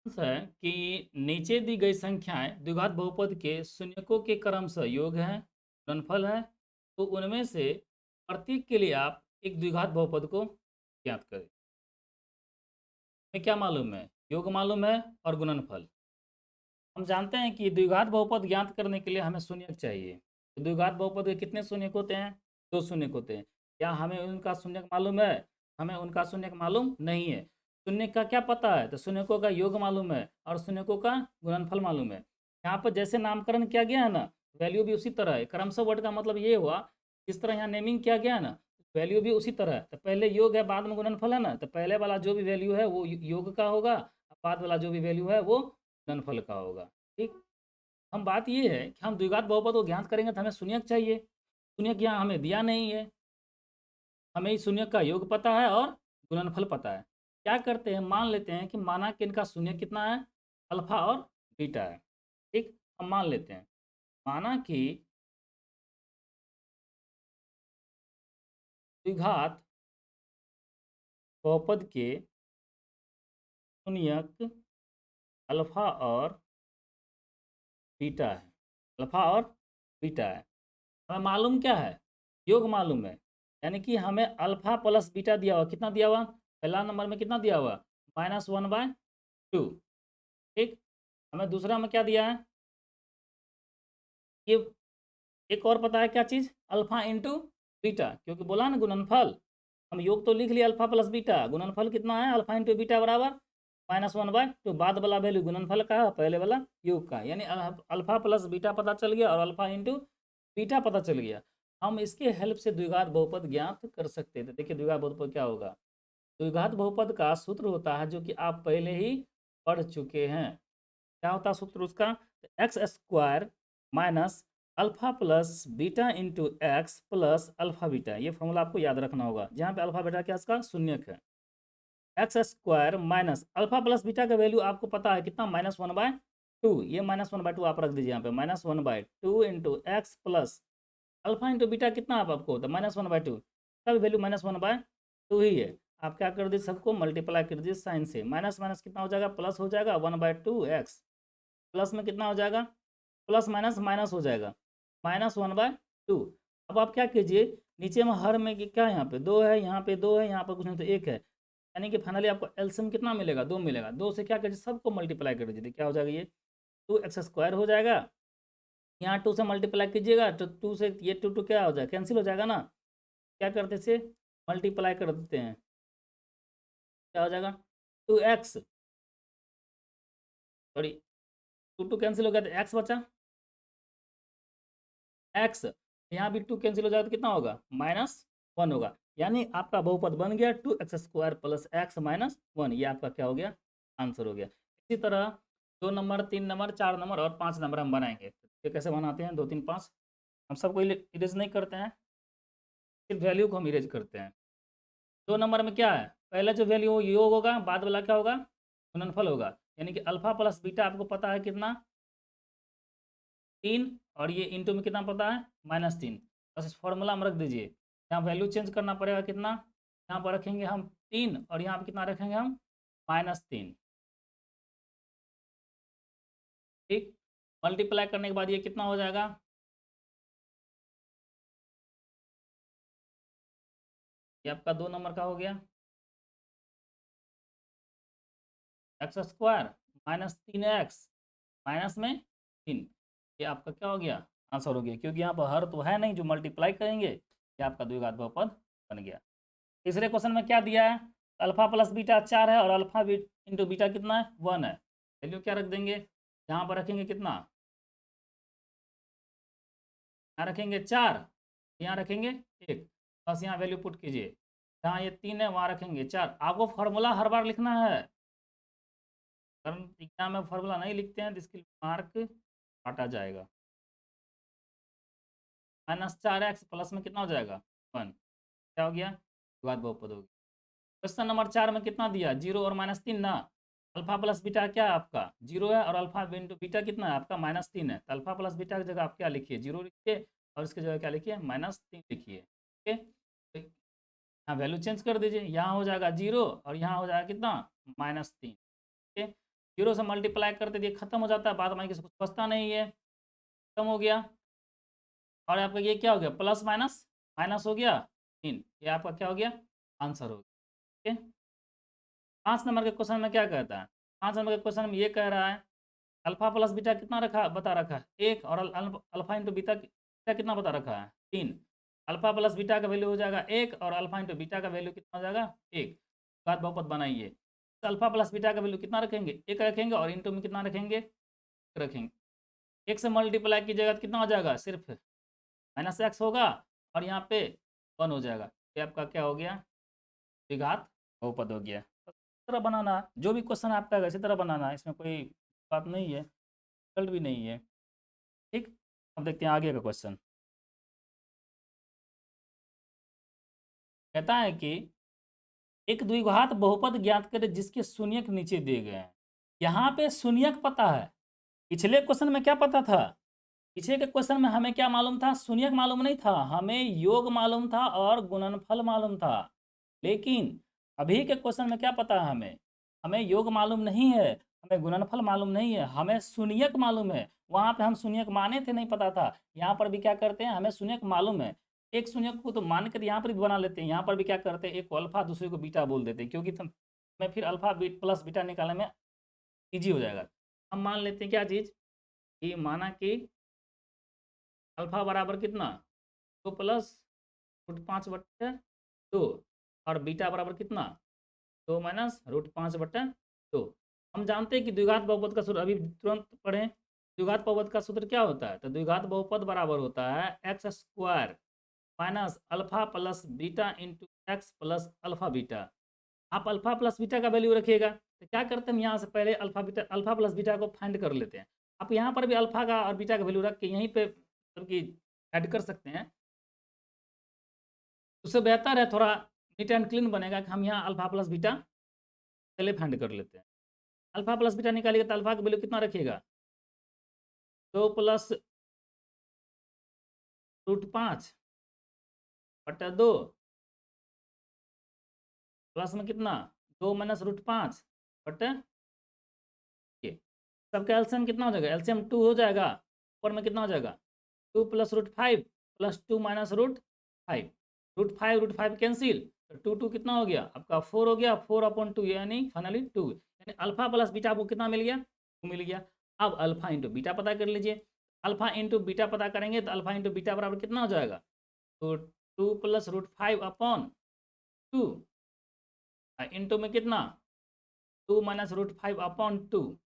है कि नीचे दी गई संख्याएं द्विघात बहुपद के शून्यकों के क्रमशः योग हैं, गुणनफल है। तो उनमें से प्रत्येक के लिए आप एक द्विघात बहुपद को ज्ञात करें। हमें क्या मालूम है? योग मालूम है और गुणनफल। हम जानते हैं कि द्विघात बहुपद ज्ञात करने के लिए हमें शून्यक चाहिए। तो द्विघात बहुपद के कितने शून्यक होते हैं? दो शून्यक होते हैं। क्या हमें उनका शून्यक मालूम है? हमें उनका शून्यक मालूम नहीं है। शून्यक का क्या पता है? तो शून्यकों का योग मालूम है और शून्यकों का गुणनफल मालूम है। यहाँ पर जैसे नामकरण किया गया है ना, वैल्यू भी उसी तरह है। क्रमशः वर्ड का मतलब ये हुआ, जिस तरह यहाँ नेमिंग किया गया है ना, वैल्यू भी उसी तरह है। तो पहले योग है, बाद में गुणनफल है ना, तो पहले वाला जो भी वैल्यू है वो योग का होगा, बाद वाला जो भी वैल्यू है वो गुणनफल का होगा। ठीक। हम बात ये है कि हम द्विघात बहुपद को ज्ञात करेंगे तो हमें शून्यक चाहिए। शून्यक यहाँ हमें दिया नहीं है। हमें इस शून्यक का योग पता है और गुणनफल पता है। क्या करते हैं, मान लेते हैं कि माना कि इनका शून्यक कितना है, अल्फा और बीटा है। ठीक, हम मान लेते हैं, माना कि द्विघात बहुपद के शून्यक अल्फा और बीटा है। अल्फा और बीटा है। हमें मालूम क्या है? योग मालूम है। यानी कि हमें अल्फा प्लस बीटा दिया हुआ, कितना दिया हुआ? पहला नंबर में कितना दिया हुआ? -1/2। ठीक। हमें दूसरा में क्या दिया है? ये एक और पता है क्या चीज़? अल्फा इंटू बीटा, क्योंकि बोला ना गुणनफल। हम योग तो लिख लिया अल्फा प्लस बीटा, गुणनफल कितना है? अल्फा इंटू बीटा बराबर -1/2। बाद वाला वैल्यू गुणनफल का है, पहले वाला योग का। यानी अल्फा प्लस बीटा पता चल गया और अल्फा इंटू बीटा पता चल गया। हम इसके हेल्प से द्विघात बहुपद ज्ञात कर सकते थे। देखिए द्विघात बहुपद क्या होगा। द्विघात बहुपद का सूत्र होता है जो कि आप पहले ही पढ़ चुके हैं। क्या होता है सूत्र उसका? X square minus alpha plus beta into x plus alpha beta. ये फॉर्मूला आपको याद रखना होगा, जहाँ पे अल्फा बीटा क्या इसका शून्यक है। X square minus alpha plus beta का वैल्यू आपको पता है कितना? -1/2। ये -1/2 आप रख दीजिए यहाँ पे, -1/2 into x plus alpha into beta कितना आपको होता है? -1/2। सब वैल्यू -1/2 ही है। आप क्या कर दीजिए, सबको मल्टीप्लाई कर दीजिए साइन से। माइनस माइनस कितना हो जाएगा? प्लस हो जाएगा 1/2 एक्स। प्लस में कितना हो जाएगा? प्लस माइनस माइनस हो जाएगा, -1/2। अब आप क्या कीजिए, नीचे में हर में क्या है, यहाँ पे 2 है, यहाँ पे 2 है, यहाँ पर कुछ नहीं तो 1 है। यानी कि फाइनली आपको एलसीएम कितना मिलेगा? 2 मिलेगा। 2 से क्या कीजिए, सबको मल्टीप्लाई कर दीजिए। क्या हो जाएगा ये? 2x² हो जाएगा। यहाँ 2 से मल्टीप्लाई कीजिएगा तो 2 से ये 2 क्या हो जाएगा? कैंसिल हो जाएगा ना। क्या करते से मल्टीप्लाई कर देते हैं, क्या हो जाएगा? 2x, सॉरी, 2 कैंसिल हो गया तो एक्स बचा। एक्स, यहाँ भी 2 कैंसिल हो जाएगा तो कितना होगा? -1 होगा। यानी आपका बहुपद बन गया 2x² प्लस एक्स माइनस 1। ये आपका क्या हो गया? आंसर हो गया। इसी तरह 2 नंबर, 3 नंबर, 4 नंबर और 5 नंबर हम बनाएंगे। ये कैसे बनाते हैं? 2, 3, 5 हम सबको इरेज नहीं करते हैं, सिर्फ वैल्यू को हम इरेज करते हैं। 2 नंबर में क्या है? पहला जो वैल्यू हो योग होगा, बाद वाला क्या होगा? गुणनफल होगा। यानी कि अल्फा प्लस बीटा आपको पता है कितना? 3। और ये इंटू में कितना पता है? -3। बस इस फॉर्मूला में रख दीजिए। यहाँ वैल्यू चेंज करना पड़ेगा कितना? यहाँ पर रखेंगे हम 3 और यहाँ पर कितना रखेंगे हम? -3। ठीक। मल्टीप्लाई करने के बाद ये कितना हो जाएगा? ये आपका 2 नंबर का हो गया, x² -3x माइनस में 3। ये आपका क्या हो गया? आंसर हो गया, क्योंकि यहाँ पर हर तो है नहीं जो मल्टीप्लाई करेंगे। ये आपका द्विघात बहुपद बन गया। तीसरे क्वेश्चन में क्या दिया है? अल्फा प्लस बीटा 4 है और अल्फा इंटू बीटा कितना है? 1 है। वैल्यू क्या रख देंगे? यहाँ पर रखेंगे कितना? यहाँ रखेंगे 4, यहाँ रखेंगे 1। बस यहाँ वैल्यू पुट कीजिए। जहाँ ये 3 है वहाँ रखेंगे 4। आपको फार्मूला हर बार लिखना है, कारण एग्जाम में फार्मूला नहीं लिखते हैं तो इसके लिए मार्क काटा जाएगा। -4x प्लस में कितना हो जाएगा? 1। क्या हो गया? द्विघात बहुपद हो गया। क्वेश्चन नंबर 4 में कितना दिया? 0 और -3 ना। अल्फा प्लस बीटा क्या है आपका? 0 है और अल्फा इंटू बीटा कितना है आपका? -3 है। तो अल्फा प्लस बीटा की जगह आप क्या लिखिए? 0 लिखिए और इसकी जगह क्या लिखिए? -3 लिखिए। ओके, तो यहाँ वैल्यू चेंज कर दीजिए। यहाँ हो जाएगा 0 और यहाँ हो जाएगा कितना? -3। ओके, जीरो से मल्टीप्लाई करते दिए खत्म हो जाता है, बाद में किसी कुछ बचता नहीं है, खत्म हो गया। और आपका ये क्या हो गया, प्लस माइनस माइनस हो गया 3, ये आपका क्या हो गया, आंसर हो गया। ठीक है। 5 नंबर के क्वेश्चन में क्या कहता है, 5 नंबर के क्वेश्चन में ये कह रहा है अल्फा प्लस बीटा कितना रखा बता रखा है 1, और अल्फा इंटू बीटा बीटा कितना बता रखा है 3। अल्फा प्लस बीटा का वैल्यू हो जाएगा 1, और अल्फा इंटू बीटा का वैल्यू कितना हो जाएगा 1। बात बहुपद बनाइए, तो अल्फा प्लस बीटा का वैल्यू कितना रखेंगे 1 रखेंगे, और इंटू में कितना रखेंगे 1 रखेंगे। 1 से मल्टीप्लाई कीजिएगा तो कितना हो जाएगा, सिर्फ माइनस एक्स होगा, और यहाँ पे 1 हो जाएगा। ये आपका क्या हो गया, द्विघात बहुपद हो गया। तो इस तरह बनाना है, जो भी क्वेश्चन आपका है इसी तरह बनाना है, इसमें कोई बात नहीं है, डिफिकल्ट भी नहीं है। ठीक, अब देखते हैं आगे का क्वेश्चन। कहता है कि एक द्विघात बहुपद ज्ञात करें जिसके शून्यक नीचे दिए गए हैं। यहाँ पे शून्यक पता है, पिछले क्वेश्चन में क्या पता था, पीछे के क्वेश्चन में हमें क्या मालूम था, शून्यक मालूम नहीं था, हमें योग मालूम था और गुणनफल मालूम था। लेकिन अभी के क्वेश्चन में क्या पता है, हमें हमें योग मालूम नहीं है, हमें गुणनफल मालूम नहीं है, हमें शून्यक मालूम है। वहां पे हम शून्यक माने थे, नहीं पता था। यहाँ पर भी क्या करते हैं, हमें शून्यक मालूम है, एक शून्यक को तो मान कर यहाँ पर भी बना लेते हैं। यहाँ पर भी क्या करते हैं, एक को अल्फा दूसरे को बीटा बोल देते हैं, क्योंकि हमें फिर अल्फा प्लस बीटा निकालने में ईजी हो जाएगा। हम मान लेते हैं क्या चीज़, कि माना कि अल्फा बराबर कितना 2 प्लस रूट 5/2, और बीटा बराबर कितना 2 माइनस रूट 5/2। हम जानते हैं कि द्विघात बहुपद का सूत्र, अभी तुरंत पढ़ें। द्विघात बहुपद का सूत्र क्या होता है, तो द्विघात बहुपद बराबर होता है x square minus alpha plus beta into x plus alpha beta. आप अल्फा प्लस बीटा का वैल्यू रखिएगा, तो क्या करते हैं, हम यहाँ से पहले अल्फा प्लस बीटा को फाइंड कर लेते हैं। आप यहाँ पर भी अल्फा का और बीटा का वैल्यू रख के यहीं पे मतलब कि ऐड कर सकते हैं, उससे बेहतर है, थोड़ा नीट एंड क्लीन बनेगा कि हम यहाँ अल्फा प्लस बीटा पहले फाइंड कर लेते हैं। अल्फा प्लस बीटा निकालिएगा तो अल्फा का वैल्यू कितना रखिएगा, 2 प्लस रूट 5/2 प्लस में कितना 2 माइनस रूट 5/, ये सबका एलसीएम कितना हो जाएगा, एलसीएम 2 हो जाएगा, ऊपर में कितना हो जाएगा 2 plus root 5 plus 2 minus root 5, root 5 cancel, तो 2 कितना हो गया आपका 4 हो गया, 4/2 यानी फाइनली 2, यानी अल्फा प्लस बीटा आपको कितना मिल गया 2 मिल गया। अब अल्फा इंटू बीटा पता कर लीजिए, अल्फा इंटू बीटा पता करेंगे तो अल्फा इंटू बीटा बराबर कितना हो जाएगा, तो 2 प्लस रूट 5/2 इंटू में कितना 2 माइनस रूट 5/2,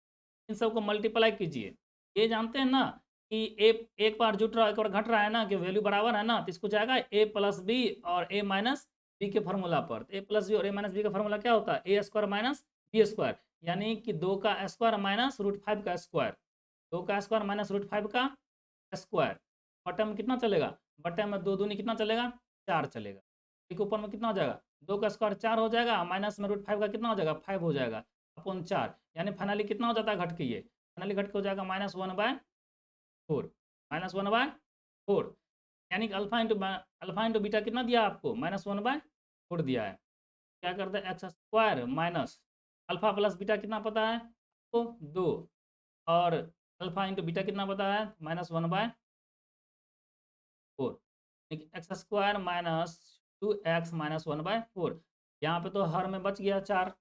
इन सबको मल्टीप्लाई कीजिए। ये जानते हैं ना कि ए एक बार जुट रहा है एक बार घट रहा है ना, कि वैल्यू बराबर है ना, तो इसको जाएगा ए प्लस बी और ए माइनस बी के फार्मूला पर। ए प्लस बी और ए माइनस बी का फार्मूला क्या होता है, ए स्क्वायर माइनस बी स्क्वायर, यानी कि 2 का स्क्वायर माइनस रूट 5 का स्क्वायर, 2 का स्क्वायर माइनस रूट 5 का स्क्वायर। बटन में कितना चलेगा, बटन में 2 दूनी कितना चलेगा 4 चलेगा। ठीक, ऊपर में कितना हो जाएगा 2 का स्क्वायर 4 हो जाएगा, माइनस में रूट 5 का कितना हो जाएगा 5 हो जाएगा अपॉन 4, यानी फाइनली कितना हो जाता है घट के, ये फाइनली घट के हो जाएगा -1/4, -1/4, यानी कि अल्फा इंटू बीटा कितना दिया आपको -1/4 दिया है। क्या करते हैं x square minus alpha plus beta कितना पता है आपको 2, और अल्फा इंटू बीटा कितना पता है -1/4, x square minus 2x minus 1/4। यहाँ पे तो हर में बच गया 4,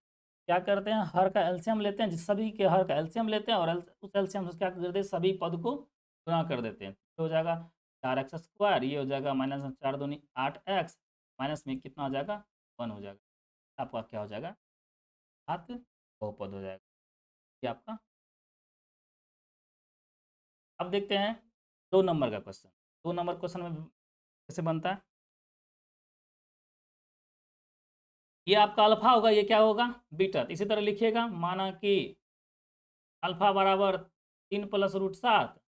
क्या करते हैं हर का एलसीएम लेते हैं, सभी के हर का एलसीएम लेते हैं, और उस एलसीएम से क्या करते हैं सभी पद को गुणा कर देते हैं, तो हो जाएगा 4x स्क्वायर, ये हो जाएगा माइनस 4 दूनी 8x, माइनस में कितना हो जाएगा 1 हो जाएगा, आपका क्या हो जाएगा घात बहुपद हो जाएगा ये आपका। अब देखते हैं 2 नंबर का क्वेश्चन, 2 नंबर क्वेश्चन में कैसे बनता है। ये आपका अल्फा होगा, ये क्या होगा बीटा, तो इसी तरह लिखिएगा, माना कि अल्फा बराबर 3 प्लस रूट 7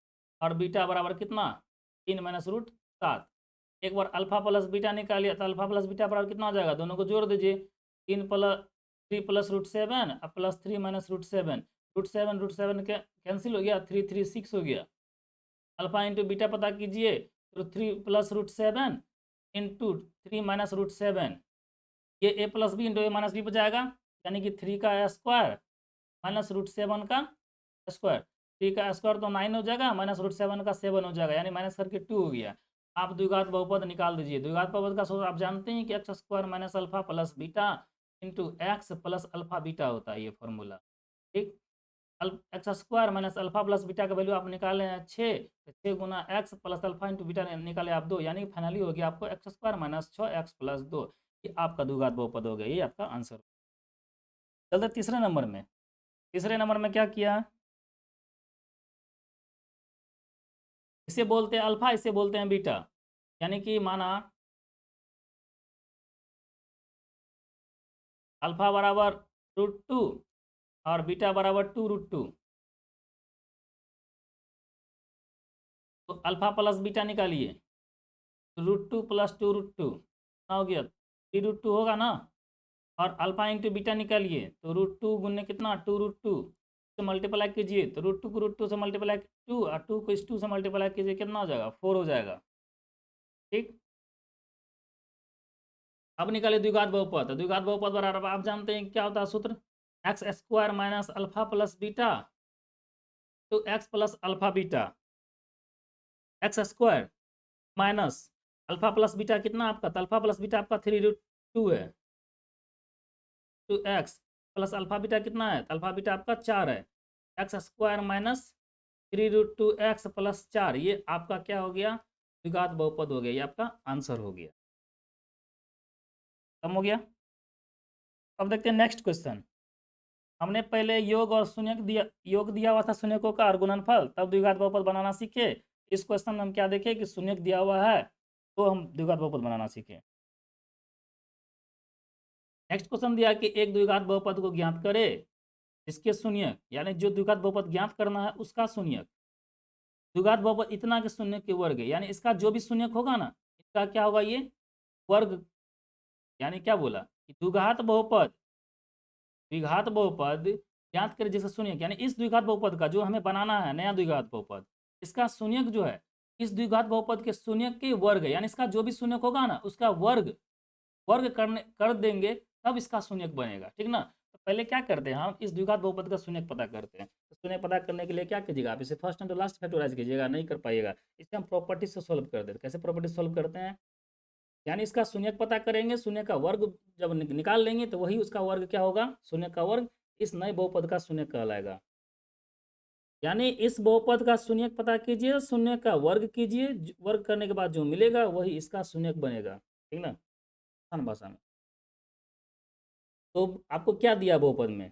और बीटा बराबर कितना 3 माइनस रूट 7। एक बार अल्फा प्लस बीटा निकालिए तो अल्फा प्लस बीटा बराबर कितना हो जाएगा, दोनों को जोड़ दीजिए, 3 प्लस रूट 7 और प्लस 3 माइनस रूट 7 के कैंसिल हो गया, 3 3 6 हो गया। अल्फा इंटू बीटा पता कीजिए, तो 3 plus root 7 into 3 minus root 7, ये A plus B into A minus B पर जाएगा, यानी कि 3 का स्क्वायर -√7 का स्क्वायर। 3 का स्क्वायर तो 9 हो जाएगा, -√7 का 7 हो जाएगा, यानी माइनस करके 2 हो गया। आप द्विघात बहुपद निकाल दीजिए। द्विघात बहुपद का सूत्र आप जानते हैं कि x square minus alpha plus beta into x plus alpha beta होता है ये फॉर्मूला। ठीक, x square minus alpha plus beta का वैल्यू आप निकाले हैं 6, तो 6 गुना x plus alpha into beta निकाले आप 2, यानी फाइनली हो गया आपको x square minus 6 x plus 2। ये आपका द्विघात बहुपद हो गया, ये आपका आंसर। चलते तीसरे नंबर में। तीसरे नंबर में क्या किया, इसे बोलते हैं अल्फा, इसे बोलते हैं बीटा। यानी कि माना अल्फा बराबर √2 और बीटा बराबर 2√2। तो अल्फा प्लस बीटा निकालिए, √2 प्लस 2√2 कितना हो गया, 3√2 होगा ना। और अल्फा इंटू बीटा निकालिए, तो √2 गुने कितना 2√2 से मल्टीप्लाई कीजिए, तो √2 को √2 से मल्टीप्लाई 2 और 2 को इस 2 से मल्टीप्लाई कीजिए, कितना हो जाएगा 4 हो जाएगा। ठीक, अब निकालिए द्विघात बहुपद। तो द्विघात बहुपद बराबर आप जानते हैं क्या होता है सूत्र, x square minus alpha plus beta तो x plus alpha beta, x square minus alpha plus beta कितना आपका, तो अल्फा प्लस बीटा आपका 3√2 है, 2x प्लस अल्फा बीटा कितना है, तो अल्फा बीटा आपका 4 है, x square minus 3√2x plus 4, ये आपका क्या हो गया, द्विघात बहुपद हो गया, ये आपका आंसर हो गया। कम हो गया। अब देखते हैं नेक्स्ट क्वेश्चन। हमने पहले योग और शून्यक दिया, योग दिया हुआ था शून्यकों का और गुणनफल, तब द्विघात बहुपद बनाना सीखे। इस क्वेश्चन में हम क्या देखें कि शून्यक दिया हुआ है तो हम द्विघात बहुपद बनाना सीखें। नेक्स्ट क्वेश्चन दिया कि एक द्विघात बहुपद को ज्ञात करे जिसके शून्यक, यानी जो द्विघात बहुपद ज्ञात करना है उसका शून्यक, द्विघात बहुपद इतना के शून्य के वर्ग है, यानी इसका जो भी शून्यक होगा ना इसका क्या होगा, ये वर्ग। यानी क्या बोला कि द्विघात बहुपद ज्ञात करें जिसका शून्यक, यानी इस द्विघात बहुपद का जो हमें बनाना है नया द्विघात बहुपद, इसका शून्यक जो है इस द्विघात बहुपद के शून्यक के वर्ग है, यानी इसका जो भी शून्यक होगा ना उसका वर्ग वर्ग कर देंगे तब इसका शून्यक बनेगा। ठीक ना, तो पहले क्या करते हैं हम इस द्विघात बहुपद का शून्यक पता करते हैं। तो शून्यक पता करने के लिए क्या कीजिएगा, आप इसे फर्स्ट एंड लास्ट फैक्टराइज कीजिएगा, नहीं कर पाइएगा, इसे हम प्रॉपर्टी से सोल्व कर देते हैं। कैसे प्रॉपर्टी सोल्व करते हैं, यानी इसका शून्यक पता करेंगे, शून्य का वर्ग जब निकाल लेंगे तो वही उसका वर्ग क्या होगा, शून्य का वर्ग इस नए बहुपद का शून्यक कहलाएगा। यानी इस बहुपद का शून्यक पता कीजिए, शून्य का वर्ग कीजिए, वर्ग करने के बाद जो मिलेगा वही इसका शून्यक बनेगा। ठीक ना, आसान भाषा में। तो आपको क्या दिया बहुपद में,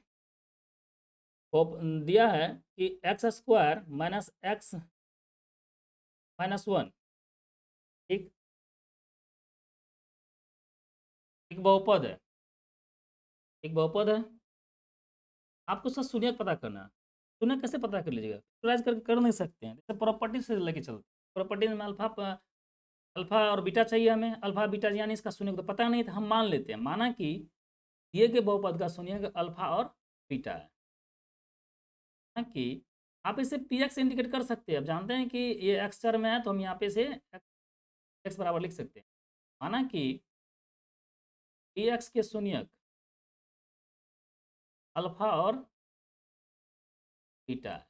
दिया है कि x square minus x minus 1, ठीक, एक बहुपद है, एक बहुपद है। आपको उसका शून्यक पता करना है। शून्यक कैसे पता कर लीजिएगा, फैक्टराइज करके कर नहीं सकते हैं, जैसे प्रॉपर्टी से लेके चलते, प्रॉपर्टी में अल्फा और बीटा चाहिए हमें, अल्फा बीटा यानी इसका शून्यक तो पता नहीं था, हम मान लेते हैं, माना कि दिए गए बहुपद का शून्यक अल्फा और बीटा है कि आप इसे पी एक्स इंडिकेट कर सकते हैं। अब जानते हैं कि ये एक्स चर में है तो हम यहाँ पे से एक्स बराबर लिख सकते हैं, माना कि पी एक्स के शून्यक अल्फा और बीटा है।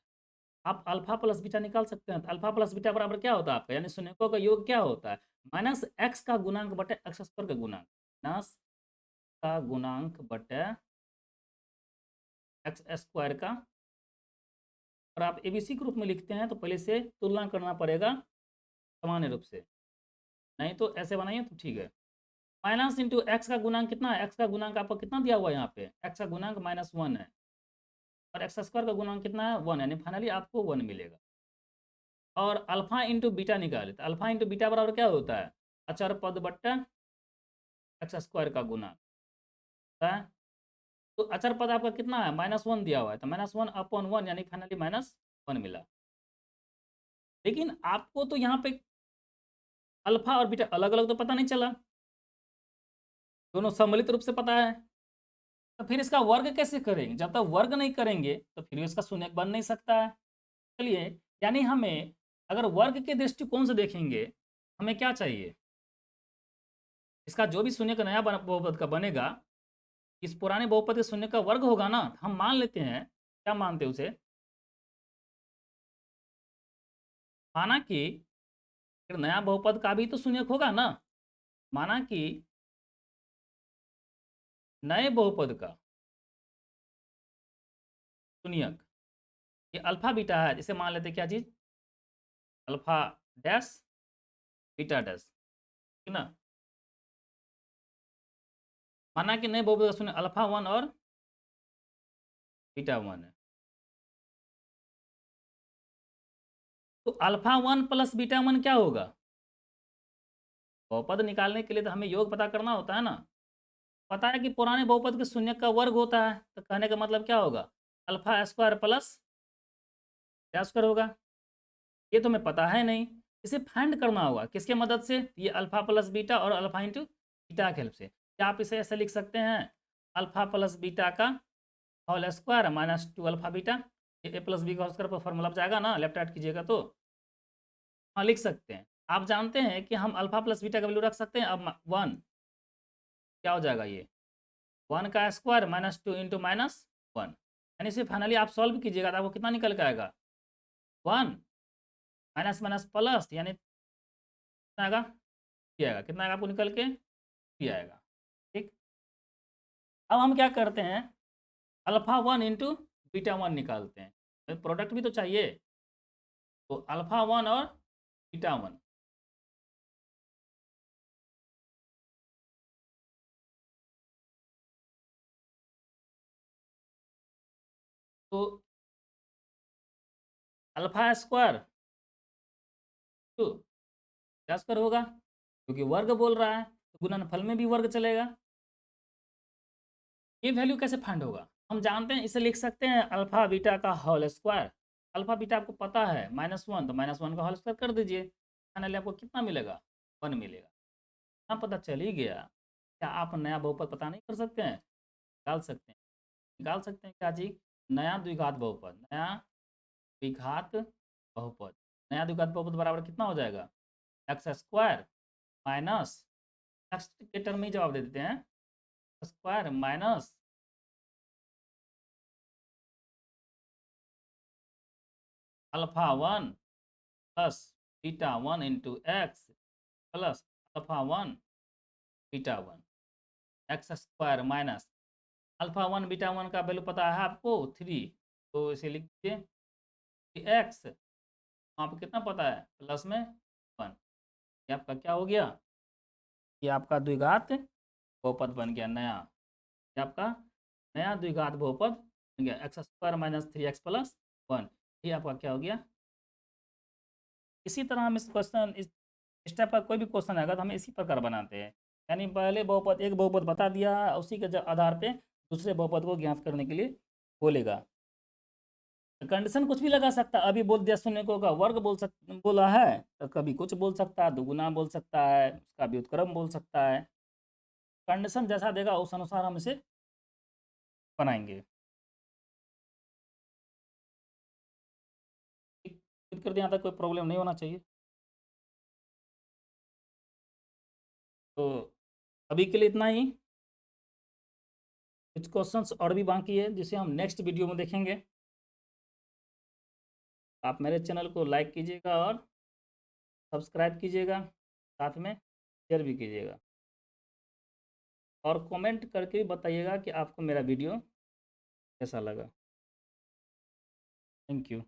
आप अल्फा प्लस बीटा निकाल सकते हैं, तो अल्फा प्लस बीटा बराबर क्या होता है आपका, यानी शून्यकों का योग क्या होता है, माइनस एक्स का गुणांक बटे एक्स स्क्वायर का गुणांक, माइनस का गुणांक बटे एक्स स्क्वायर का। और आप एबीसी के रूप में लिखते हैं तो पहले से तुलना करना पड़ेगा सामान्य रूप से, नहीं तो ऐसे बनाइए तो ठीक है। माइनस इंटू एक्स का गुणांक कितना है, एक्स का गुणांक आपको कितना दिया हुआ है यहाँ पे, एक्स का गुणांक -1 है और एक्स स्क्वायर का गुणांक कितना है 1, यानी फाइनली आपको 1 मिलेगा। और अल्फा इंटू बीटा निकाले, तो अल्फा इंटू बीटा बराबर क्या होता है, अचर पद बट्टा एक्स स्क्वायर का गुणांक है। तो अचर पद आपका कितना है -1 दिया हुआ है, तो -1/1 यानी फाइनली -1 मिला। लेकिन आपको तो यहाँ पे अल्फा और बीटा अलग अलग तो पता नहीं चला, दोनों सम्मिलित रूप से पता है, तो फिर इसका वर्ग कैसे करेंगे, जब तक वर्ग नहीं करेंगे तो फिर इसका शून्यक बन नहीं सकता है। चलिए, यानी हमें अगर वर्ग के दृष्टिकोण से देखेंगे, हमें क्या चाहिए, इसका जो भी शून्य का नया बहुपद का बनेगा इस पुराने बहुपद के शून्य का वर्ग होगा ना, हम मान लेते हैं क्या मानते उसे? माना कि फिर नया बहुपद का भी तो शून्यक होगा ना। माना कि नए बहुपद का शून्यक ये अल्फा बीटा है, इसे मान लेते क्या चीज? अल्फा डैश बीटा डैश, ठीक ना। माना कि नए बहुपद का शून्य अल्फा वन और बीटा वन है, तो alpha one plus beta one क्या होगा? बहुपद निकालने के लिए तो हमें योग पता करना होता है ना। पता है कि पुराने बहुपद के शून्य का वर्ग होता है, तो कहने का मतलब क्या होगा? अल्फा स्क्वायर प्लस क्या स्क्वायर होगा। ये तो हमें पता है नहीं, इसे फाइंड करना होगा किसके मदद से? ये अल्फा प्लस बीटा और अल्फा इंटू बीटा के हेल्प से। क्या आप इसे ऐसे लिख सकते हैं? अल्फा प्लस बीटा का whole square minus two alpha beta, ये ए प्लस बी का होल स्क्वायर पर फॉर्मूला जाएगा ना, लेफ्ट राइट कीजिएगा तो। हाँ लिख सकते हैं। आप जानते हैं कि हम अल्फा प्लस बीटा का वैल्यू रख सकते हैं। अब वन क्या हो जाएगा? ये वन का square minus two into minus one, यानी इसे फाइनली आप सॉल्व कीजिएगा तो आपको कितना निकल के आएगा? वन माइनस माइनस प्लस, यानी कितना आएगा? थ्री आएगा। कितना आएगा आपको निकल के? थ्री आएगा। ठीक, अब हम क्या करते हैं? Alpha one into beta one निकालते हैं, प्रोडक्ट भी तो चाहिए। तो अल्फा वन और बीटा वन, तो अल्फा स्क्वायर टू क्या स्क्वायर होगा, क्योंकि वर्ग बोल रहा है तो गुणनफल में भी वर्ग चलेगा। ये वैल्यू कैसे फाइंड होगा? हम जानते हैं, इसे लिख सकते हैं अल्फा बीटा का होल स्क्वायर। अल्फा बीटा आपको पता है माइनस वन, तो माइनस वन का होल स्क्वायर कर दीजिए, फाइनली आपको कितना मिलेगा? वन मिलेगा। हाँ पता चल ही गया। क्या आप नया बहुपद पता नहीं कर सकते हैं? निकाल सकते हैं। निकाल सकते हैं क्या जी? नया द्विघात बहुपद, नया द्विघात बहुपद। नया द्विघात बहुपद बराबर कितना हो जाएगा? एक्स स्क्वायर माइनस, एक्स के टर्म में ही जवाब दे देते हैं, square minus alpha one plus beta one into x plus alpha one beta one, x square minus alpha one beta one का वैल्यू पता है आपको? थ्री, तो इसे लिख दीजिए एक्स, आपको कितना पता है? प्लस में वन। ये आपका क्या हो गया? ये आपका द्विघात बहुपद बन गया नया। ये आपका नया द्विघात बहुपद बन गया, x square minus three x plus one. ये आपका क्या हो गया? इसी तरह हम इस क्वेश्चन इस टाइप का कोई भी क्वेश्चन आएगा तो हम इसी प्रकार बनाते हैं। यानी पहले बहुपद एक बहुपद बता दिया, उसी के आधार पे दूसरे बहुपद को ज्ञात करने के लिए बोलेगा। कंडीशन कुछ भी लगा सकता है, अभी बोल दिया शून्य को का वर्ग बोला है, तो कभी कुछ बोल सकता है, दुगुना बोल सकता है, उसका व्युत्क्रम बोल सकता है। कंडीशन जैसा देगा उस अनुसार हम इसे बनाएंगे। ठीक, उम्मीद करते हैं यहाँ तक कोई प्रॉब्लम नहीं होना चाहिए। तो अभी के लिए इतना ही। कुछ क्वेश्चंस और भी बाकी है जिसे हम नेक्स्ट वीडियो में देखेंगे। आप मेरे चैनल को लाइक कीजिएगा और सब्सक्राइब कीजिएगा, साथ में शेयर भी कीजिएगा, और कमेंट करके भी बताइएगा कि आपको मेरा वीडियो कैसा लगा। Thank you.